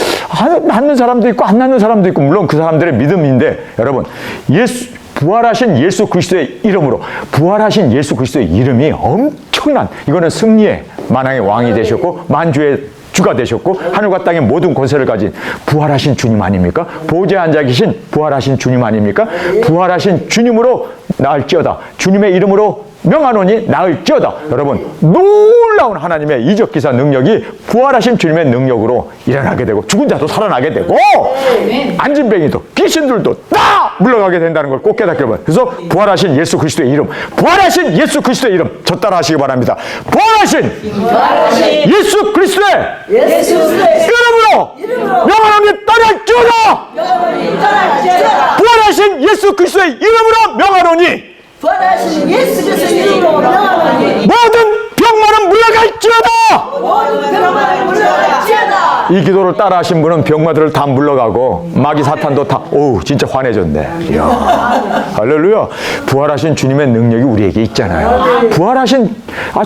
낫는 사람도 있고, 안 낫는 사람도 있고, 물론 그 사람들의 믿음인데, 여러분, 부활하신 예수 그리스도의 이름으로, 부활하신 예수 그리스도의 이름이 엄청난, 이거는 승리의 만왕의 왕이 되셨고, 만주의 주가 되셨고 하늘과 땅의 모든 권세를 가진 부활하신 주님 아닙니까? 보좌에 앉아 계신 부활하신 주님 아닙니까? 부활하신 주님으로 나을지어다. 주님의 이름으로 명하노니 나을지어다. 여러분, 놀라운 하나님의 이적기사 능력이 부활하신 주님의 능력으로 일어나게 되고 죽은 자도 살아나게 되고 안진뱅이도 귀신들도 다 물러가게 된다는 걸 꼭 깨닫게 바랍니다. 그래서 부활하신 예수 그리스도의 이름, 부활하신 예수 그리스도의 이름 저 따라 하시기 바랍니다. 부활하신 예수 그리스도의 이름으로 명하노니 떠날지어다. 부활하신 예수 그리스도의 이름으로 명하노니 부활하신 예수 그리스도의 이름으로 명하노니 모든 병마는 물러갈지어다. 모든 병마는 물러갈지어다. 이 기도를 따라 하신 분은 병마들을 다 물러가고 마귀 사탄도 다 진짜 환해졌네. 이야, 할렐루야. 부활하신 주님의 능력이 우리에게 있잖아요. 부활하신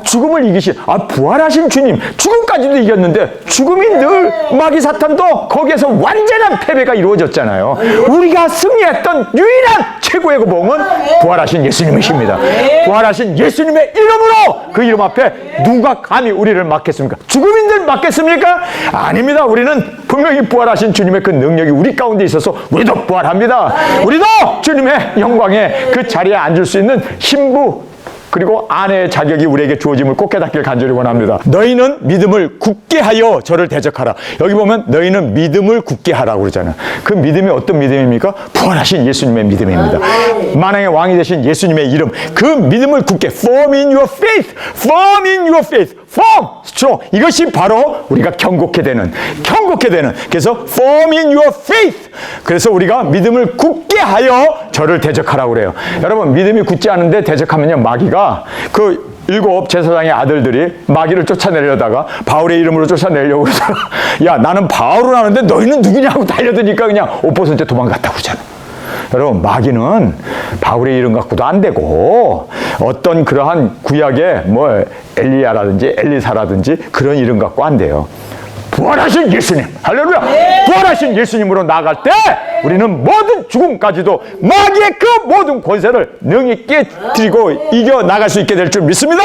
죽음을 이기신 부활하신 주님, 죽음까지도 이겼는데 죽음이 늘 마귀 사탄도 거기에서 완전한 패배가 이루어졌잖아요. 우리가 승리했던 유일한 최고의 고봉은 부활하신 예수님이십니다. 부활하신 예수님의 이름으로 그 이름 앞에 누가 감히 우리를 막겠습니까? 죽음인들 막겠습니까? 아닙니다. 우리는 분명히 부활하신 주님의 그 능력이 우리 가운데 있어서 우리도 부활합니다. 우리도 주님의 영광에 그 자리에 앉을 수 있는 신부 그리고 아내의 자격이 우리에게 주어짐을 꼭 깨닫기를 간절히 원합니다. 너희는 믿음을 굳게 하여 저를 대적하라. 여기 보면 너희는 믿음을 굳게 하라고 그러잖아요. 그 믿음이 어떤 믿음입니까? 부활하신 예수님의 믿음입니다. 만왕의 왕이 되신 예수님의 이름, 그 믿음을 굳게 firm in your faith, firm in your faith, firm, strong. 이것이 바로 우리가 경고케 되는 그래서 firm in your faith. 그래서 우리가 믿음을 굳게 하여 저를 대적하라고 그래요. 여러분, 믿음이 굳지 않은데 대적하면요 마귀가 그 7 제사장의 아들들이 마귀를 쫓아내려다가 바울의 이름으로 쫓아내려고 그래서 야 나는 바울을 아는데 너희는 누구냐고 달려드니까 그냥 5% 도망갔다고 그러잖아요. 여러분, 마귀는 바울의 이름 갖고도 안 되고 어떤 그러한 구약의 뭐 엘리야라든지 엘리사라든지 그런 이름 갖고 안 돼요. 부활하신 예수님, 할렐루야. 부활하신 예수님으로 나아갈 때 우리는 모든 죽음까지도 마귀의 그 모든 권세를 능히 깨뜨리고 이겨 나갈 수 있게 될 줄 믿습니다.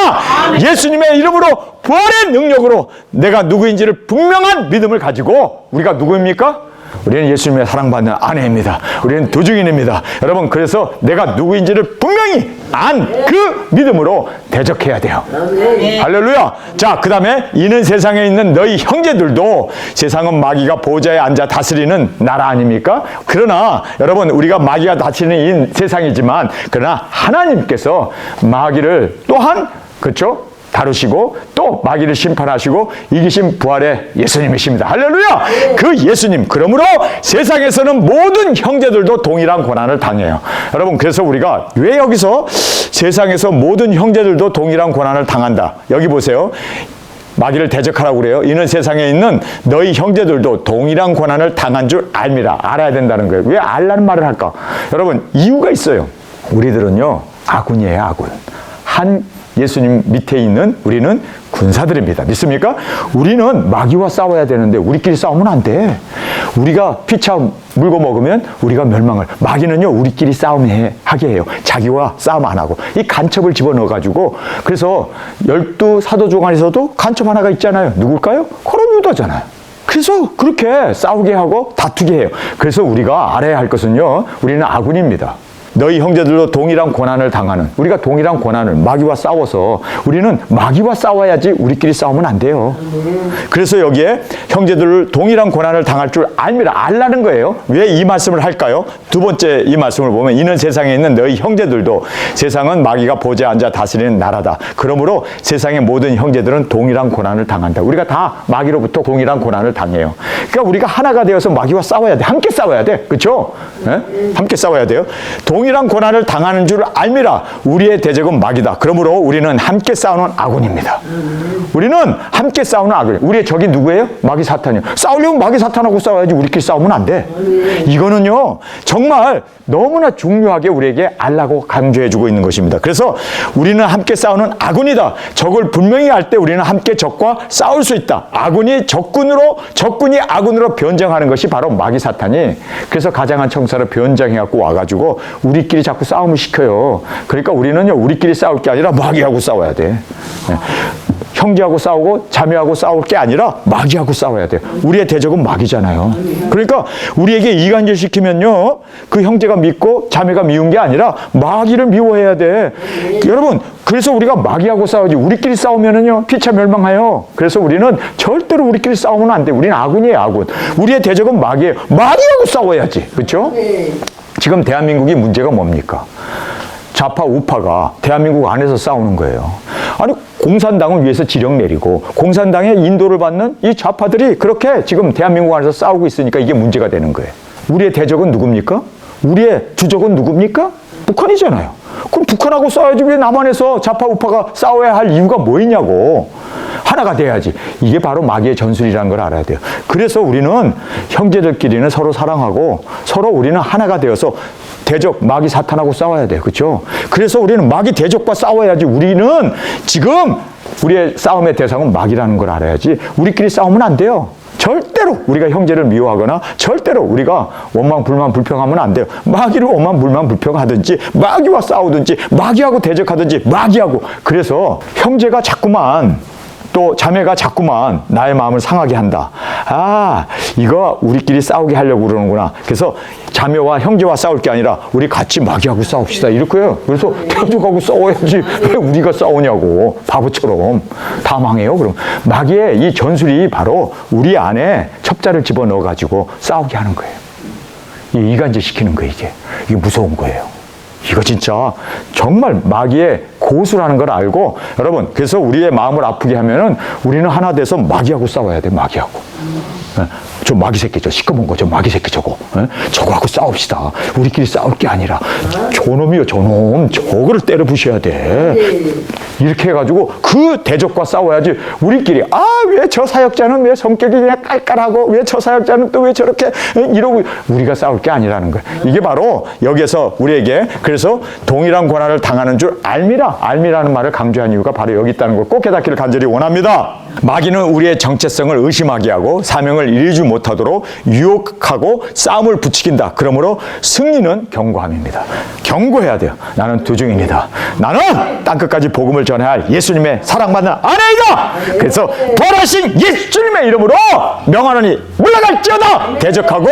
예수님의 이름으로 부활의 능력으로 내가 누구인지를 분명한 믿음을 가지고 우리가 누구입니까? 우리는 예수님의 사랑받는 아내입니다. 우리는 도중인입니다. 여러분, 그래서 내가 누구인지를 분명히 안 그 믿음으로 대적해야 돼요. 할렐루야. 자, 그 다음에 이는 세상에 있는 너희 형제들도, 세상은 마귀가 보좌에 앉아 다스리는 나라 아닙니까? 그러나 여러분, 우리가 마귀가 다스리는 이 세상이지만, 그러나 하나님께서 마귀를 또한, 그렇죠? 다루시고 또 마귀를 심판하시고 이기신 부활의 예수님이십니다. 할렐루야. 그 예수님, 그러므로 세상에서는 모든 형제들도 동일한 고난을 당해요. 여러분, 그래서 우리가 왜 여기서 세상에서 모든 형제들도 동일한 고난을 당한다, 여기 보세요. 마귀를 대적하라고 그래요. 이는 세상에 있는 너희 형제들도 동일한 고난을 당한 줄 알미라. 알아야 된다는 거예요. 왜 알라는 말을 할까? 여러분, 이유가 있어요. 우리들은요, 아군이에요, 아군. 한 예수님 밑에 있는 우리는 군사들입니다. 믿습니까? 우리는 마귀와 싸워야 되는데 우리끼리 싸우면 안 돼. 우리가 피차 물고 먹으면 우리가 멸망을. 마귀는요, 우리끼리 싸움하게 해요. 자기와 싸움 안 하고. 이 간첩을 집어넣어가지고. 그래서 12 사도 중 안에서도 간첩 하나가 있잖아요. 누굴까요? 그럼 유다잖아요. 그래서 그렇게 싸우게 하고 다투게 해요. 그래서 우리가 알아야 할 것은요, 우리는 아군입니다. 너희 형제들도 동일한 고난을 당하는, 우리가 동일한 고난을, 마귀와 싸워서, 우리는 마귀와 싸워야지 우리끼리 싸우면 안 돼요. 그래서 여기에 형제들 동일한 고난을 당할 줄 알미라. 알라는 거예요. 왜 이 말씀을 할까요? 두 번째 이 말씀을 보면, 이는 세상에 있는 너희 형제들도, 세상은 마귀가 보좌에 앉아 다스리는 나라다. 그러므로 세상의 모든 형제들은 동일한 고난을 당한다. 우리가 다 마귀로부터 동일한 고난을 당해요. 그러니까 우리가 하나가 되어서 마귀와 싸워야 돼. 함께 싸워야 돼. 그렇죠? 네? 함께 싸워야 돼요. 동일한 고난을 당하는 줄 알미라. 우리의 대적은 마귀다. 그러므로 우리는 함께 싸우는 아군입니다. 우리는 함께 싸우는 아군. 우리의 적이 누구예요? 마귀 사탄이요. 싸우려면 마귀 사탄하고 싸워야지 우리끼리 싸우면 안 돼. 이거는요, 정말 너무나 중요하게 우리에게 알라고 강조해주고 있는 것입니다. 그래서 우리는 함께 싸우는 아군이다. 적을 분명히 알 때 우리는 함께 적과 싸울 수 있다. 아군이 적군으로, 적군이 아군으로 변장하는 것이 바로 마귀 사탄이. 그래서 가장한 청사를 변장해갖고 와가지고 우리끼리 자꾸 싸움을 시켜요. 그러니까 우리는요, 우리끼리 싸울 게 아니라 마귀하고 싸워야 돼. 네. 형제하고 싸우고 자매하고 싸울 게 아니라 마귀하고 싸워야 돼요. 우리의 대적은 마귀잖아요. 그러니까 우리에게 이간질 시키면요, 그 형제가 믿고 자매가 미운 게 아니라 마귀를 미워해야 돼. 여러분, 그래서 우리가 마귀하고 싸우지, 우리끼리 싸우면은요, 피차 멸망해요. 그래서 우리는 절대로 우리끼리 싸우면 안 돼. 우리는 아군이에요, 아군. 우리의 대적은 마귀예요. 마귀하고 싸워야지. 그렇죠? 지금 대한민국이 문제가 뭡니까? 좌파 우파가 대한민국 안에서 싸우는 거예요. 아니, 공산당을 위해서 지령 내리고 공산당의 인도를 받는 이 좌파들이 그렇게 지금 대한민국 안에서 싸우고 있으니까 이게 문제가 되는 거예요. 우리의 대적은 누굽니까? 우리의 주적은 누굽니까? 북한이잖아요. 그럼 북한하고 싸워야지 왜 남한에서 좌파 우파가 싸워야 할 이유가 뭐 있냐고. 하나가 돼야지. 이게 바로 마귀의 전술이라는 걸 알아야 돼요. 그래서 우리는 형제들끼리는 서로 사랑하고 서로 우리는 하나가 되어서 대적, 마귀 사탄하고 싸워야 돼요. 그렇죠? 그래서 우리는 마귀 대적과 싸워야지. 우리는 지금 우리의 싸움의 대상은 마귀라는 걸 알아야지. 우리끼리 싸우면 안 돼요. 절대로 우리가 형제를 미워하거나 절대로 우리가 원망, 불만, 불평하면 안 돼요. 마귀를 원망, 불만, 불평하든지 마귀와 싸우든지 마귀하고 대적하든지 마귀하고. 그래서 형제가 자꾸만 또 자매가 자꾸만 나의 마음을 상하게 한다. 아, 이거 우리끼리 싸우게 하려고 그러는구나. 그래서 자매와 형제와 싸울 게 아니라 우리 같이 마귀하고 싸웁시다. 이렇게요. 그래서 대적하고 싸워야지. 왜 우리가 싸우냐고. 바보처럼. 다 망해요. 그럼 마귀의 이 전술이 바로 우리 안에 첩자를 집어넣어가지고 싸우게 하는 거예요. 이간질 시키는 거예요, 이게. 이게 무서운 거예요. 이거 진짜 정말 마귀의 고수라는 걸 알고, 여러분, 그래서 우리의 마음을 아프게 하면은 우리는 하나 돼서 마귀하고 싸워야 돼, 마귀하고. 저 마귀 새끼, 저 시커먼 거, 저 마귀 새끼 저거. 저거하고 싸웁시다. 우리끼리 싸울 게 아니라 저놈이요, 저놈. 저거를 때려 부셔야 돼. 이렇게 해가지고 그 대적과 싸워야지. 우리끼리, 아, 왜 저 사역자는 왜 성격이 그냥 깔깔하고, 왜 저 사역자는 또 왜 저렇게 이러고. 우리가 싸울 게 아니라는 거예요. 이게 바로 여기에서 우리에게, 그래서 동일한 고난을 당하는 줄 알미라. 알미라는 말을 강조한 이유가 바로 여기 있다는 걸 꼭 깨닫기를 간절히 원합니다. 마귀는 우리의 정체성을 의심하게 하고 사명을 이루지 못하도록 유혹하고 싸움을 부추긴다. 그러므로 승리는 경고함입니다. 경고해야 돼요. 나는 두중인이다. 나는 땅끝까지 복음을 전해야 할 예수님의 사랑받는 아내이다. 그래서 부활하신 예수님의 이름으로 명하노니 물러갈지어다. 대적하고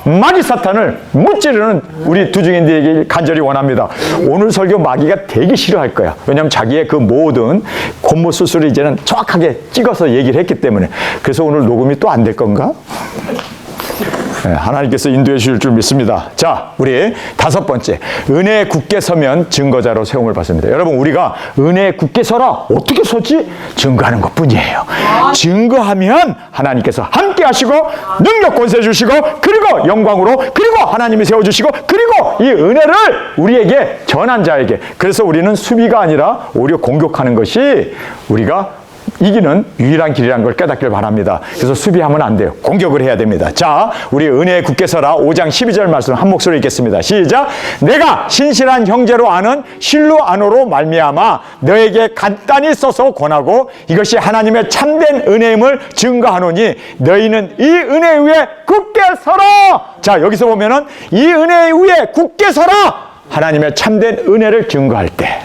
마귀 사탄을 무찌르는 우리 두중인들에게 간절히 원합니다. 오늘 설교 마귀가 되게 싫어할 거야. 왜냐하면 자기의 그 모든 권모 수술을 이제는 정확하게 찍어서 얘기를 했기 때문에. 그래서 오늘 녹음이 또 안 될 건가? 네, 하나님께서 인도해 주실 줄 믿습니다. 자, 우리 다섯 번째, 은혜에 굳게 서면 증거자로 세움을 받습니다. 여러분, 우리가 은혜에 굳게 서라. 어떻게 서지? 증거하는 것뿐이에요. 증거하면 하나님께서 함께 하시고 능력 권세 주시고 그리고 영광으로 그리고 하나님이 세워주시고 그리고 이 은혜를 우리에게 전한 자에게. 그래서 우리는 수비가 아니라 오히려 공격하는 것이 우리가 이기는 유일한 길이라는 걸 깨닫길 바랍니다. 그래서 수비하면 안 돼요. 공격을 해야 됩니다. 자, 우리 은혜에 굳게 서라 5장 12절 말씀 한 목소리 읽겠습니다. 시작. 내가 신실한 형제로 아는 실루아노로 말미암아 너에게 간단히 써서 권하고 이것이 하나님의 참된 은혜임을 증거하노니 너희는 이 은혜 위에 굳게 서라. 자, 여기서 보면은 이 은혜 위에 굳게 서라. 하나님의 참된 은혜를 증거할 때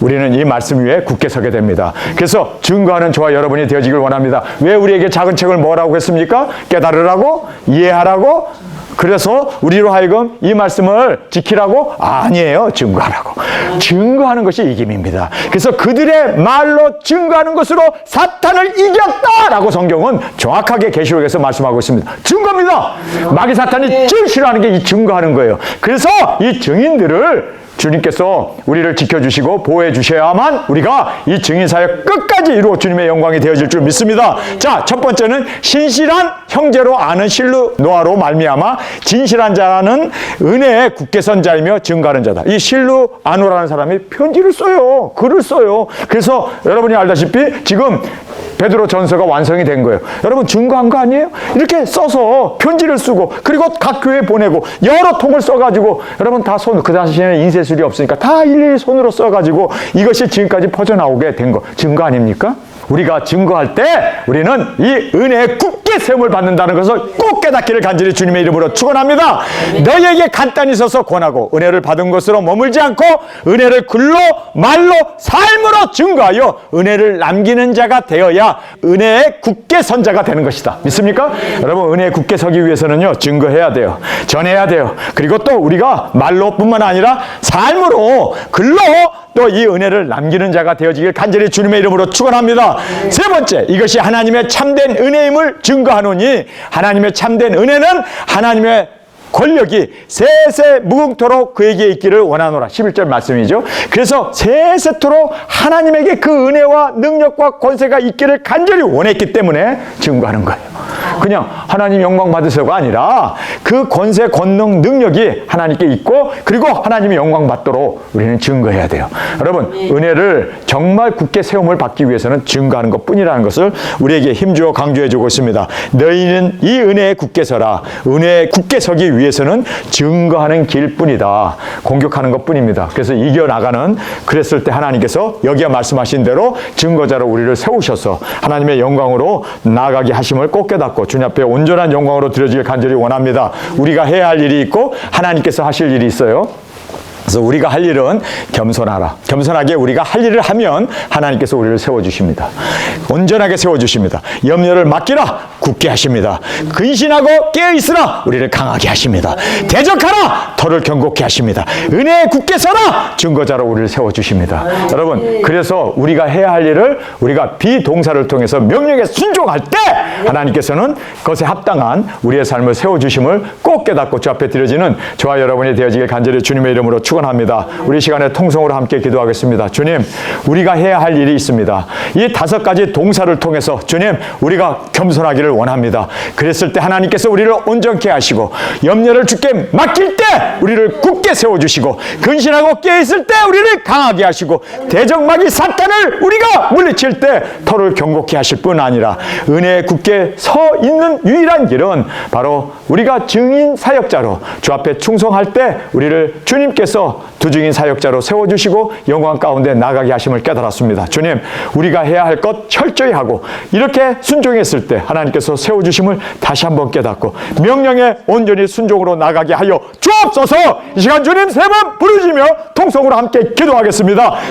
우리는 이 말씀 위에 굳게 서게 됩니다. 그래서 증거하는 저와 여러분이 되어지길 원합니다. 왜 우리에게 작은 책을 뭐라고 했습니까? 깨달으라고? 이해하라고? 그래서 우리로 하여금 이 말씀을 지키라고? 아니에요. 증거하라고. 증거하는 것이 이김입니다. 그래서 그들의 말로 증거하는 것으로 사탄을 이겼다라고 성경은 정확하게 계시록에서 말씀하고 있습니다. 증거입니다. 마귀 사탄이 제일 싫어하는 게 이 증거하는 거예요. 그래서 이 증인들을 주님께서 우리를 지켜주시고 보호해 주셔야만 우리가 이 증인사역 끝까지 이루어 주님의 영광이 되어질 줄 믿습니다. 자, 첫 번째는 신실한 형제로 아는 실루노아로 말미암아 진실한 자는 은혜에 굳게 선 자이며 증거하는 자다. 이 실루아노라는 사람이 편지를 써요. 글을 써요. 그래서 여러분이 알다시피 지금 베드로 전서가 완성이 된 거예요. 여러분 증거한 거 아니에요? 이렇게 써서 편지를 쓰고 그리고 각 교회에 보내고 여러 통을 써가지고 여러분 다 손, 그 당시에는 인쇄술이 없으니까 다 일일이 손으로 써가지고 이것이 지금까지 퍼져나오게 된 거 증거 아닙니까? 우리가 증거할 때 우리는 이 은혜에 굳게 세움을 받는다는 것을 꼭 깨닫기를 간절히 주님의 이름으로 축원합니다. 너희에게 간단히 서서 권하고 은혜를 받은 것으로 머물지 않고 은혜를 글로 말로 삶으로 증거하여 은혜를 남기는 자가 되어야 은혜에 굳게 선 자가 되는 것이다. 믿습니까? 여러분 은혜에 굳게 서기 위해서는요 증거해야 돼요. 전해야 돼요. 그리고 또 우리가 말로뿐만 아니라 삶으로 글로 또 이 은혜를 남기는 자가 되어지길 간절히 주님의 이름으로 축원합니다. 세 번째, 이것이 하나님의 참된 은혜임을 증거하노니 하나님의 참된 은혜는 하나님의 권력이 세세 무궁토록 그에게 있기를 원하노라. 11절 말씀이죠. 그래서 세세토록 하나님에게 그 은혜와 능력과 권세가 있기를 간절히 원했기 때문에 증거하는 거예요. 그냥 하나님 영광 받으세요가 아니라 그 권세, 권능, 능력이 하나님께 있고 그리고 하나님이 영광 받도록 우리는 증거해야 돼요. 여러분 은혜를 정말 굳게 세움을 받기 위해서는 증거하는 것뿐이라는 것을 우리에게 힘주어 강조해 주고 있습니다. 너희는 이 은혜에 굳게 서라. 은혜에 굳게 서기 위해서는 증거하는 길뿐이다. 공격하는 것뿐입니다. 그래서 이겨나가는 그랬을 때 하나님께서 여기에 말씀하신 대로 증거자로 우리를 세우셔서 하나님의 영광으로 나아가게 하심을 꼭 깨닫고 주님 앞에 온전한 영광으로 드려지길 간절히 원합니다. 우리가 해야 할 일이 있고 하나님께서 하실 일이 있어요. 그래서 우리가 할 일은 겸손하라. 겸손하게 우리가 할 일을 하면 하나님께서 우리를 세워주십니다. 온전하게 세워주십니다. 염려를 맡기라. 굳게 하십니다. 근신하고 깨어있으라. 우리를 강하게 하십니다. 대적하라. 터를 견고케 하십니다. 은혜에 굳게 서라. 증거자로 우리를 세워주십니다. 여러분 그래서 우리가 해야 할 일을 우리가 비동사를 통해서 명령에 순종할 때 하나님께서는 그것에 합당한 우리의 삶을 세워주심을 꼭 깨닫고 주 앞에 드려지는 저와 여러분이 되어지길 간절히 주님의 이름으로 축원합니다. 우리 시간에 통성으로 함께 기도하겠습니다. 주님, 우리가 해야 할 일이 있습니다. 이 5가지 동사를 통해서 주님, 우리가 겸손하기를 원합니다. 그랬을 때 하나님께서 우리를 온전케 하시고 염려를 주께 맡길 때 우리를 굳게 세워주시고 근신하고 깨어있을 때 우리를 강하게 하시고 대적마귀 사탄을 우리가 물리칠 때 터를 견고케 하실 뿐 아니라 은혜에 굳게 서 있는 유일한 길은 바로 우리가 증인 사역자로 주 앞에 충성할 때 우리를 주님께서 주님께서 두중인 사역자로 세워주시고 영광 가운데 나가게 하심을 깨달았습니다. 주님, 우리가 해야 할 것 철저히 하고 이렇게 순종했을 때 하나님께서 세워주심을 다시 한번 깨닫고 명령에 온전히 순종으로 나가게 하여 주옵소서. 이 시간 주님 세 번 부르시며 통성으로 함께 기도하겠습니다.